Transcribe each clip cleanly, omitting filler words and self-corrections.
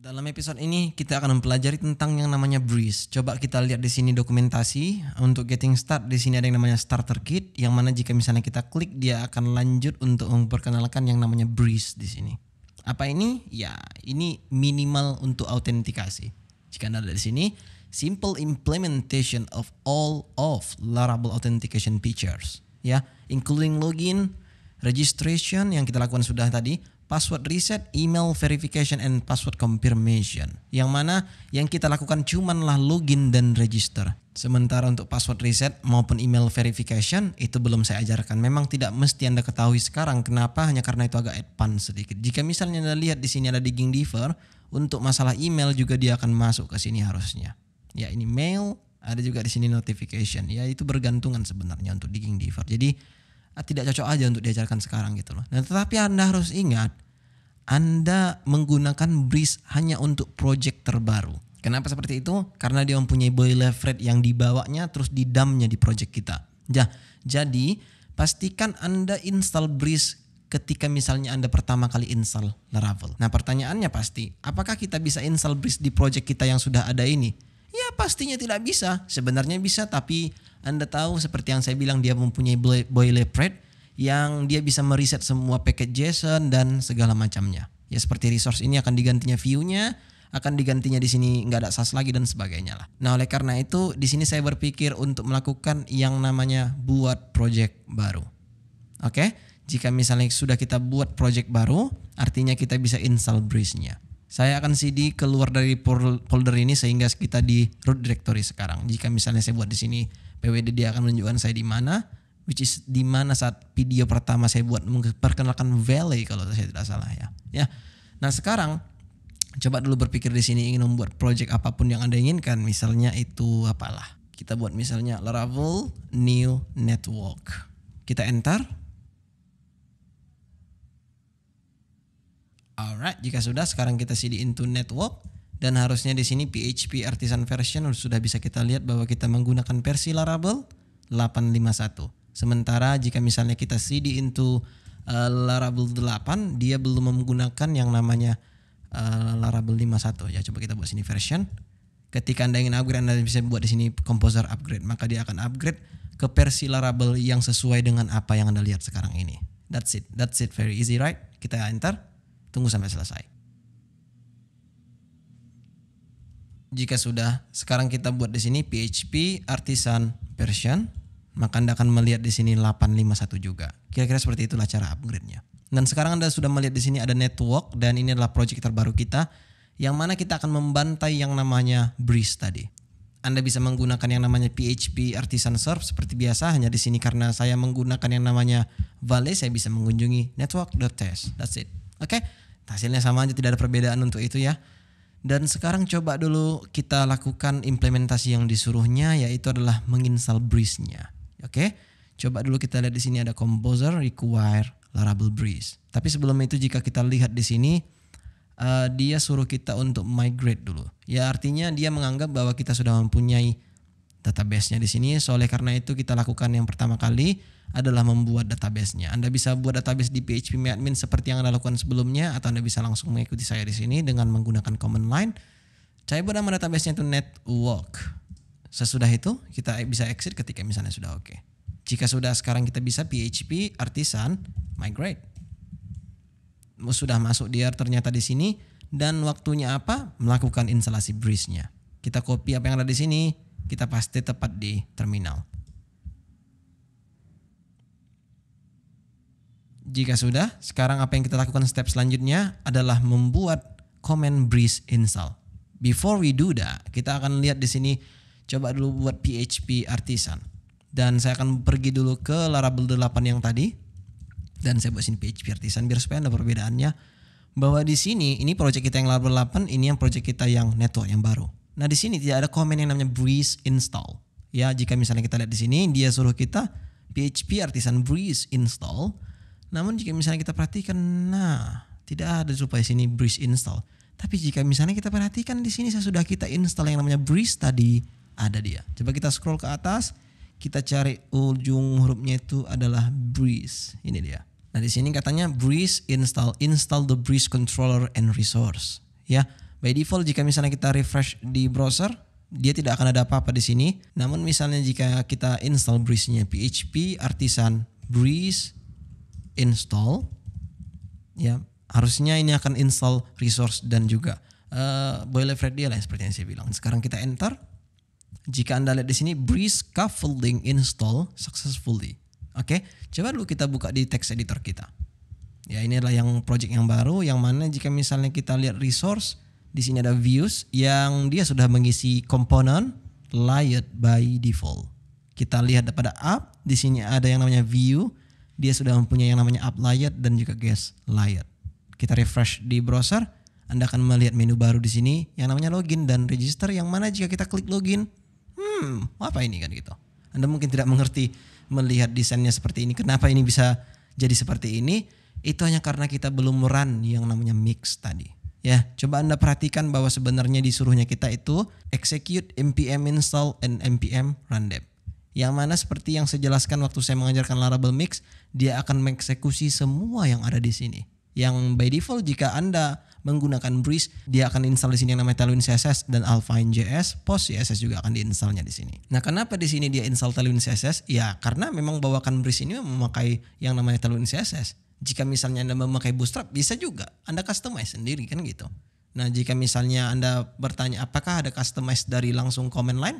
Dalam episode ini kita akan mempelajari tentang yang namanya Breeze. Coba kita lihat di sini dokumentasi untuk getting start. Di sini ada yang namanya starter kit, yang mana jika misalnya kita klik dia akan lanjut untuk memperkenalkan yang namanya Breeze di sini. Apa ini? Ya, ini minimal untuk autentikasi. Jika Anda ada di sini, simple implementation of all of Laravel authentication features, ya, including login, registration yang kita lakukan sudah tadi, password reset, email verification, and password confirmation. Yang mana yang kita lakukan cumanlah login dan register. Sementara untuk password reset maupun email verification itu belum saya ajarkan. Memang tidak mesti Anda ketahui sekarang. Kenapa? Hanya karena itu agak advance sedikit. Jika misalnya Anda lihat di sini ada digging deeper, untuk masalah email juga dia akan masuk ke sini harusnya. Ya, ini mail, ada juga di sini notification. Ya, itu bergantungan sebenarnya untuk digging deeper. Jadi tidak cocok aja untuk diajarkan sekarang gitu loh. Nah, tetapi Anda harus ingat, Anda menggunakan Breeze hanya untuk project terbaru. Kenapa seperti itu? Karena dia mempunyai boilerplate yang dibawanya terus didamnya di project kita. Jadi pastikan Anda install Breeze ketika misalnya Anda pertama kali install Laravel. Nah, pertanyaannya pasti, apakah kita bisa install Breeze di project kita yang sudah ada ini? Ya, pastinya tidak bisa. Sebenarnya bisa, tapi Anda tahu seperti yang saya bilang, dia mempunyai boilerplate yang dia bisa mereset semua paket JSON dan segala macamnya. Ya, seperti resource ini akan digantinya view-nya, akan digantinya di sini nggak ada SAS lagi dan sebagainya lah. Nah, oleh karena itu di sini saya berpikir untuk melakukan yang namanya buat project baru. Oke? Jika misalnya sudah kita buat project baru, artinya kita bisa install Breeze-nya. Saya akan cd keluar dari folder ini sehingga kita di root directory sekarang. Jika misalnya saya buat di sini pwd, dia akan menunjukkan saya di mana, which is di mana saat video pertama saya buat memperkenalkan Valley kalau saya tidak salah ya. Ya. Nah, sekarang coba dulu berpikir di sini ingin membuat project apapun yang Anda inginkan, misalnya itu apalah. Kita buat misalnya Laravel new network. Kita enter. Alright, jika sudah, sekarang kita cd into network dan harusnya di sini PHP artisan version sudah bisa kita lihat bahwa kita menggunakan versi Laravel 851. Sementara jika misalnya kita cd into Laravel 8, dia belum menggunakan yang namanya Laravel 51. Ya, coba kita buat sini version. Ketika Anda ingin upgrade, Anda bisa buat di sini composer upgrade, maka dia akan upgrade ke versi Laravel yang sesuai dengan apa yang Anda lihat sekarang ini. That's it, very easy, right? Kita enter. Tunggu sampai selesai. Jika sudah, sekarang kita buat di sini PHP artisan version, maka Anda akan melihat di sini 851 juga. Kira-kira seperti itulah cara upgrade-nya. Dan sekarang Anda sudah melihat di sini ada network dan ini adalah project terbaru kita yang mana kita akan membantai yang namanya Breeze tadi. Anda bisa menggunakan yang namanya PHP artisan serve seperti biasa, hanya di sini karena saya menggunakan yang namanya Valley, saya bisa mengunjungi network.test. That's it. Oke? Hasilnya sama aja, tidak ada perbedaan untuk itu ya. Dan sekarang coba dulu kita lakukan implementasi yang disuruhnya, yaitu adalah menginstal Breeze-nya. Oke? Coba dulu kita lihat di sini ada composer require Laravel Breeze. Tapi sebelum itu jika kita lihat di sini dia suruh kita untuk migrate dulu. Ya, artinya dia menganggap bahwa kita sudah mempunyai database-nya di sini. Oleh karena itu kita lakukan yang pertama kali adalah membuat database-nya. Anda bisa buat database di php-admin seperti yang Anda lakukan sebelumnya, atau Anda bisa langsung mengikuti saya di sini dengan menggunakan command line. Saya buat nama database-nya itu network. Sesudah itu kita bisa exit ketika misalnya sudah oke. Jika sudah, sekarang kita bisa PHP artisan migrate. Sudah masuk dia ternyata di sini, dan waktunya apa? Melakukan instalasi Breeze-nya. Kita copy apa yang ada di sini, kita paste tepat di terminal. Jika sudah, sekarang apa yang kita lakukan step selanjutnya adalah membuat command Breeze install. Before we do that, kita akan lihat di sini, coba dulu buat PHP artisan. Dan saya akan pergi dulu ke Laravel 8 yang tadi. Dan saya buat sini PHP artisan biar supaya ada perbedaannya. Bahwa di sini, ini project kita yang Laravel 8, ini yang project kita yang network yang baru. Nah, di sini tidak ada command yang namanya Breeze install. Ya, jika misalnya kita lihat di sini, dia suruh kita PHP artisan Breeze install. Namun jika misalnya kita perhatikan, nah, tidak ada supaya sini Breeze install. Tapi jika misalnya kita perhatikan di sini sudah kita install yang namanya Breeze tadi, ada dia. Coba kita scroll ke atas, kita cari ujung hurufnya itu adalah Breeze. Ini dia. Nah, di sini katanya Breeze install the Breeze controller and resource. Ya, By default jika misalnya kita refresh di browser, dia tidak akan ada apa-apa di sini. Namun misalnya jika kita install Breeze-nya, PHP Artisan Breeze install, ya harusnya ini akan install resource dan juga boilerplate dia lah seperti yang saya bilang. Sekarang kita enter. Jika Anda lihat di sini Breeze scaffolding install successfully. Oke, coba dulu kita buka di text editor kita. Ya, ini adalah yang project yang baru yang mana jika misalnya kita lihat resource, di sini ada views yang dia sudah mengisi komponen layered by default. Kita lihat pada app, di sini ada yang namanya view, dia sudah mempunyai yang namanya app layered dan juga guest layered. Kita refresh di browser, Anda akan melihat menu baru di sini yang namanya login dan register, yang mana jika kita klik login, apa ini kan gitu. Anda mungkin tidak mengerti melihat desainnya seperti ini. Kenapa ini bisa jadi seperti ini? Itu hanya karena kita belum run yang namanya mix tadi. Ya, coba Anda perhatikan bahwa sebenarnya disuruhnya kita itu execute npm install and npm run dev. Yang mana seperti yang saya jelaskan waktu saya mengajarkan Laravel Mix, dia akan mengeksekusi semua yang ada di sini. Yang by default jika Anda menggunakan Breeze, dia akan install di sini yang namanya Tailwind CSS dan Alpine.js, Post CSS juga akan diinstalnya di sini. Nah, kenapa di sini dia install Tailwind CSS? Ya, karena memang bawakan Breeze ini memakai yang namanya Tailwind CSS. Jika misalnya Anda memakai Bootstrap, bisa juga Anda customize sendiri kan gitu. Nah, jika misalnya Anda bertanya apakah ada customize dari langsung command line?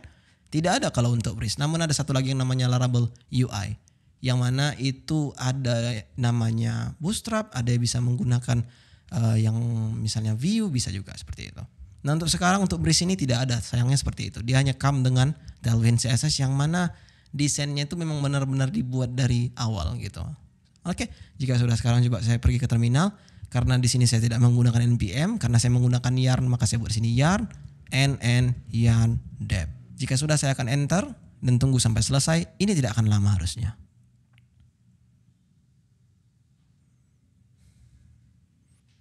Tidak ada kalau untuk Breeze. Namun ada satu lagi yang namanya Laravel UI. Yang mana itu ada namanya Bootstrap, ada yang bisa menggunakan yang misalnya view, bisa juga seperti itu. Nah, untuk sekarang untuk Breeze ini tidak ada, sayangnya seperti itu. Dia hanya come dengan Tailwind CSS yang mana desainnya itu memang benar-benar dibuat dari awal gitu. Oke, jika sudah sekarang coba saya pergi ke terminal. Karena di sini saya tidak menggunakan npm, karena saya menggunakan yarn, maka saya buat di sini yarn nn yarn dev. Jika sudah saya akan enter dan tunggu sampai selesai. Ini tidak akan lama harusnya.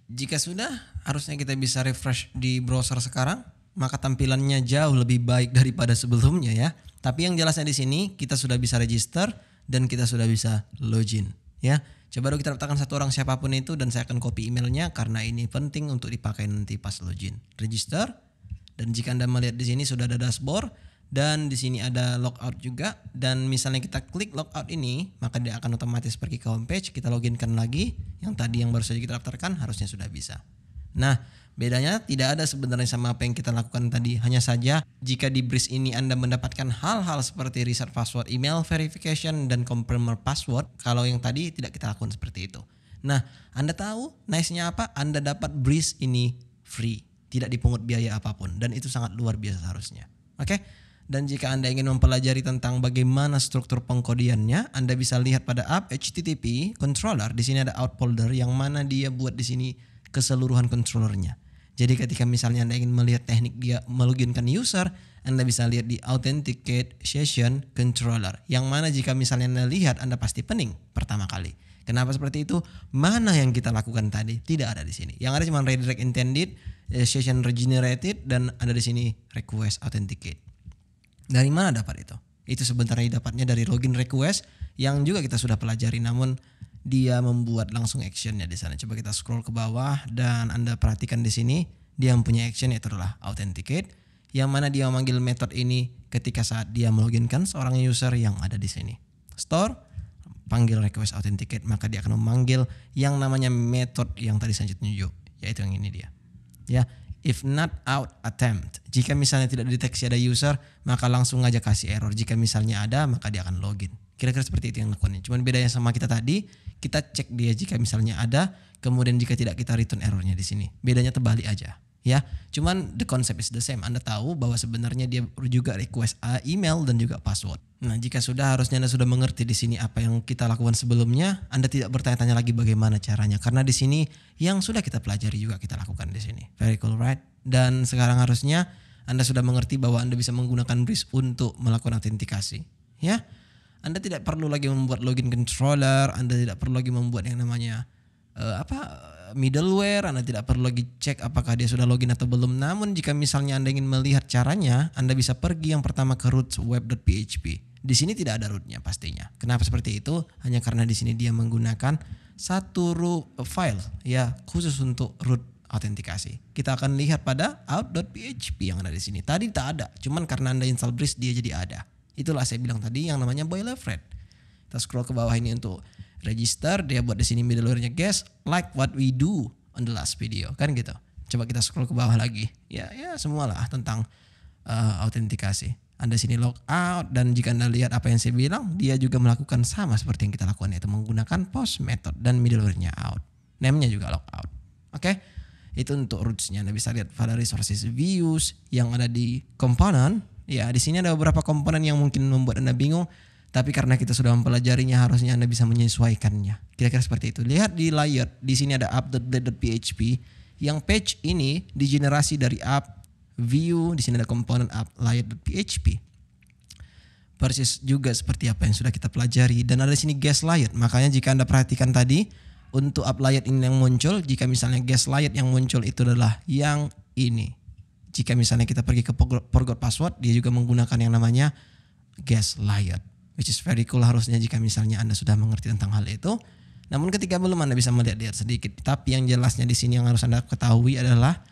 Jika sudah, harusnya kita bisa refresh di browser sekarang, maka tampilannya jauh lebih baik daripada sebelumnya ya. Tapi yang jelasnya di sini kita sudah bisa register dan kita sudah bisa login. Ya, coba dulu kita letakkan satu orang siapapun itu dan saya akan copy emailnya karena ini penting untuk dipakai nanti pas login. Register, dan jika Anda melihat di sini sudah ada dashboard dan di sini ada logout juga, dan misalnya kita klik logout ini maka dia akan otomatis pergi ke homepage. Kita loginkan lagi yang tadi yang baru saja kita daftarkan, harusnya sudah bisa. Nah, bedanya tidak ada sebenarnya sama apa yang kita lakukan tadi. Hanya saja jika di Breeze ini Anda mendapatkan hal-hal seperti reset password, email verification, dan confirmer password. Kalau yang tadi tidak kita lakukan seperti itu. Nah, Anda tahu nice-nya apa? Anda dapat Breeze ini free. Tidak dipungut biaya apapun. Dan itu sangat luar biasa harusnya. Oke? Dan jika Anda ingin mempelajari tentang bagaimana struktur pengkodiannya, Anda bisa lihat pada app HTTP controller. Di sini ada out folder yang mana dia buat di sini keseluruhan controllernya. Jadi ketika misalnya Anda ingin melihat teknik dia meloginkan user, Anda bisa lihat di Authenticate Session Controller. Yang mana jika misalnya Anda lihat, Anda pasti pening pertama kali. Kenapa seperti itu? Mana yang kita lakukan tadi? Tidak ada di sini. Yang ada cuma redirect intended, session regenerated, dan ada di sini request authenticate. Dari mana dapat itu? Itu sebenarnya dapatnya dari login request yang juga kita sudah pelajari, namun dia membuat langsung actionnya di sana. Coba kita scroll ke bawah dan Anda perhatikan di sini dia mempunyai action, yaitu adalah authenticate, yang mana dia memanggil metode ini ketika saat dia meloginkan seorang user yang ada di sini. Store, panggil request authenticate, maka dia akan memanggil yang namanya metode yang tadi saya tunjuk, yaitu yang ini dia. Ya, if not out attempt. Jika misalnya tidak dideteksi ada user, maka langsung aja kasih error. Jika misalnya ada, maka dia akan login. Kira-kira seperti itu yang lakukannya. Cuman bedanya sama kita tadi, kita cek dia jika misalnya ada, kemudian jika tidak kita return errornya di sini. Bedanya terbalik aja, ya. Cuman the concept is the same. Anda tahu bahwa sebenarnya dia juga request email dan juga password. Nah, jika sudah, harusnya Anda sudah mengerti di sini apa yang kita lakukan sebelumnya. Anda tidak bertanya-tanya lagi bagaimana caranya, karena di sini yang sudah kita pelajari juga kita lakukan di sini. Very cool, right? Dan sekarang harusnya Anda sudah mengerti bahwa Anda bisa menggunakan Breeze untuk melakukan autentikasi, ya. Anda tidak perlu lagi membuat login controller, Anda tidak perlu lagi membuat yang namanya middleware, Anda tidak perlu lagi cek apakah dia sudah login atau belum. Namun jika misalnya Anda ingin melihat caranya, Anda bisa pergi yang pertama ke root web.php. Di sini tidak ada rootnya pastinya. Kenapa seperti itu? Hanya karena di sini dia menggunakan satu root file ya khusus untuk root autentikasi. Kita akan lihat pada out.php yang ada di sini. Tadi tak ada, cuman karena Anda install Breeze dia jadi ada. Itulah saya bilang tadi yang namanya boilerplate. Kita scroll ke bawah ini untuk register, dia buat di sini middleware-nya guys, like what we do on the last video, kan gitu. Coba kita scroll ke bawah lagi. Ya semualah tentang autentikasi. Anda sini logout, dan jika Anda lihat apa yang saya bilang, dia juga melakukan sama seperti yang kita lakukan, yaitu menggunakan post method dan middleware-nya out. Name-nya juga logout. Oke? Itu untuk roots-nya. Anda bisa lihat pada resources views yang ada di komponen. Ya, di sini ada beberapa komponen yang mungkin membuat Anda bingung, tapi karena kita sudah mempelajarinya harusnya Anda bisa menyesuaikannya. Kira-kira seperti itu. Lihat di layer, di sini ada app.blade.php yang page ini digenerasi dari app view, di sini ada komponen app layer.php. Persis juga seperti apa yang sudah kita pelajari, dan ada di sini guest layer. Makanya jika Anda perhatikan tadi untuk app layer ini yang muncul, jika misalnya guest layer yang muncul itu adalah yang ini. Jika misalnya kita pergi ke forgot password, dia juga menggunakan yang namanya guest layer, which is very cool harusnya jika misalnya Anda sudah mengerti tentang hal itu. Namun ketika belum, Anda bisa melihat sedikit. Tapi yang jelasnya di sini yang harus Anda ketahui adalah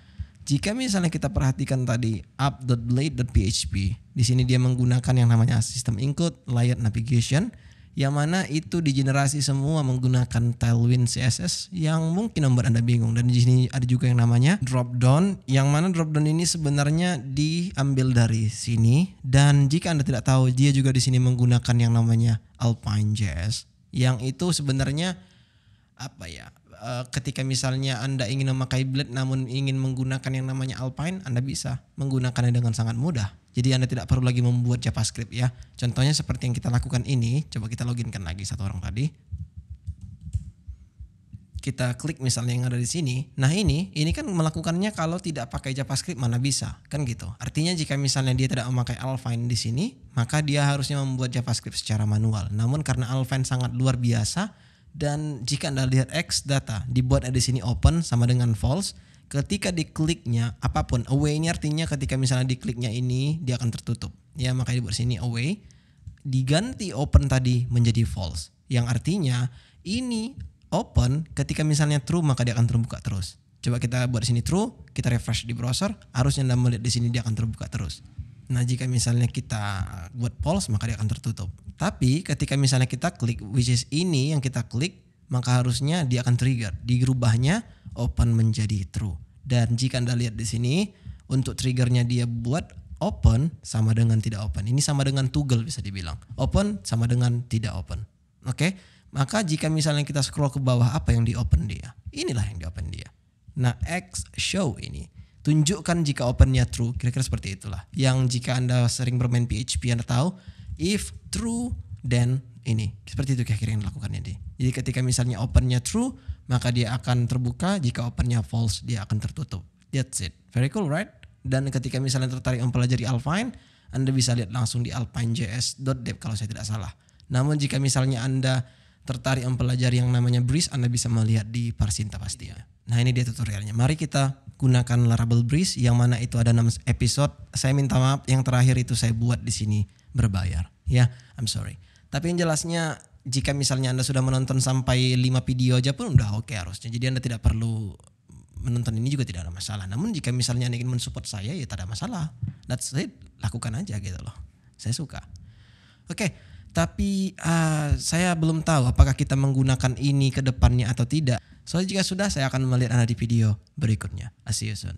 jika misalnya kita perhatikan tadi app.blade.php, di sini dia menggunakan yang namanya system include layer navigation, yang mana itu digenerasi semua menggunakan Tailwind CSS yang mungkin membuat Anda bingung. Dan di sini ada juga yang namanya dropdown, yang mana dropdown ini sebenarnya diambil dari sini. Dan jika Anda tidak tahu, dia juga di sini menggunakan yang namanya Alpine.js, yang itu sebenarnya ketika misalnya Anda ingin memakai Blade namun ingin menggunakan yang namanya Alpine, Anda bisa menggunakannya dengan sangat mudah. Jadi Anda tidak perlu lagi membuat JavaScript ya. Contohnya seperti yang kita lakukan ini. Coba kita loginkan lagi satu orang tadi. Kita klik misalnya yang ada di sini. Nah ini kan melakukannya kalau tidak pakai JavaScript mana bisa, kan gitu. Artinya jika misalnya dia tidak memakai Alpine di sini, maka dia harusnya membuat JavaScript secara manual. Namun karena Alpine sangat luar biasa, dan jika Anda lihat X data dibuat di sini open sama dengan false, ketika dikliknya apapun, away ini artinya ketika misalnya dikliknya ini dia akan tertutup. Ya, makanya dibuat sini away, diganti open tadi menjadi false. Yang artinya ini open, ketika misalnya true maka dia akan terbuka terus. Coba kita buat di sini true, kita refresh di browser, harusnya Anda melihat di sini dia akan terbuka terus. Nah, jika misalnya kita buat false maka dia akan tertutup. Tapi ketika misalnya kita klik, which is ini yang kita klik, maka harusnya dia akan trigger. Dirubahnya open menjadi true. Dan jika Anda lihat di sini, untuk triggernya dia buat open sama dengan tidak open. Ini sama dengan toggle bisa dibilang. Open sama dengan tidak open. Oke? Maka jika misalnya kita scroll ke bawah, apa yang di open dia? Inilah yang di open dia. Nah, X show ini tunjukkan jika opennya true, kira-kira seperti itulah. Yang jika Anda sering bermain PHP Anda tahu, if true then ini. Seperti itu kira-kira yang dilakukannya dia. Jadi ketika misalnya opennya true, maka dia akan terbuka, jika opennya false dia akan tertutup. That's it. Very cool, right? Dan ketika misalnya tertarik mempelajari Alpine, Anda bisa lihat langsung di alpinejs.dev kalau saya tidak salah. Namun jika misalnya Anda tertarik mempelajari yang namanya Breeze, Anda bisa melihat di Parsinta pastinya. Nah, ini dia tutorialnya. Mari kita gunakan Laravel Breeze yang mana itu ada 6 episode. Saya minta maaf yang terakhir itu saya buat di sini berbayar. Ya, I'm sorry. Tapi yang jelasnya jika misalnya Anda sudah menonton sampai 5 video aja pun udah oke harusnya. Jadi Anda tidak perlu menonton ini juga tidak ada masalah. Namun jika misalnya Anda ingin mensupport saya ya tidak ada masalah. That's it. Lakukan aja gitu loh. Saya suka. Oke. Tapi saya belum tahu apakah kita menggunakan ini ke depannya atau tidak. So jika sudah, saya akan melihat Anda di video berikutnya. See you soon.